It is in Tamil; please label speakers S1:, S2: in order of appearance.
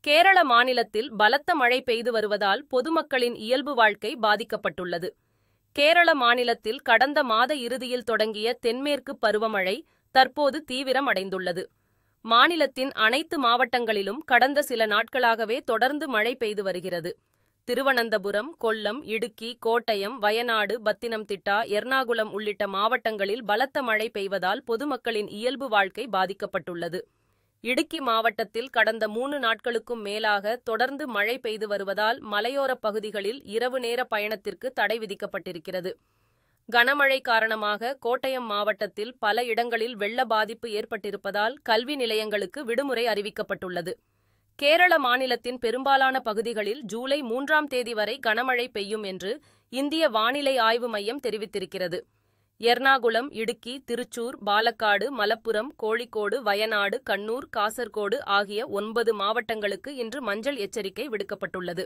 S1: கேரள மாநிலத்தில் பலத்த மழை பெய்து வருவதால் பொதுமக்களின் இயல்பு வாழ்க்கை பாதிக்கப்பட்டுள்ளது. கேரள மாநிலத்தில் கடந்த மாத இறுதியில் தொடங்கிய தென்மேற்கு பருவமழை தற்போது தீவிரமடைந்துள்ளது. மாநிலத்தின் அனைத்து மாவட்டங்களிலும் கடந்த சில நாட்களாகவே தொடர்ந்து மழை பெய்து வருகிறது. திருவனந்தபுரம், கொல்லம், இடுக்கி, கோட்டயம், வயநாடு, பத்தினம்திட்டா, எர்ணாகுளம் உள்ளிட்ட மாவட்டங்களில் பலத்த மழை பெய்வதால் பொதுமக்களின் இயல்பு வாழ்க்கை பாதிக்கப்பட்டுள்ளது. இடுக்கி மாவட்டத்தில் கடந்த 3 நாட்களுக்கும் மேலாக தொடர்ந்து மழை பெய்து வருவதால் மலையோரப் பகுதிகளில் இரவு நேர பயணத்திற்கு தடை விதிக்கப்பட்டிருக்கிறது. கனமழை காரணமாக கோட்டயம் மாவட்டத்தில் பல இடங்களில் வெள்ள பாதிப்பு ஏற்பட்டிருப்பதால் கல்வி நிலையங்களுக்கு விடுமுறை அறிவிக்கப்பட்டுள்ளது. கேரள மாநிலத்தின் பெரும்பாலான பகுதிகளில் ஜூலை 3ஆம் தேதி வரை கனமழை பெய்யும் என்று இந்திய வானிலை ஆய்வு மையம் தெரிவித்திருக்கிறது. எர்ணாகுளம், இடுக்கி, திருச்சூர், பாலக்காடு, மலப்புரம், கோழிக்கோடு, வயநாடு, கண்ணூர், காசர்கோடு ஆகிய 9 மாவட்டங்களுக்கு இன்று மஞ்சள் எச்சரிக்கை விடுக்கப்பட்டுள்ளது.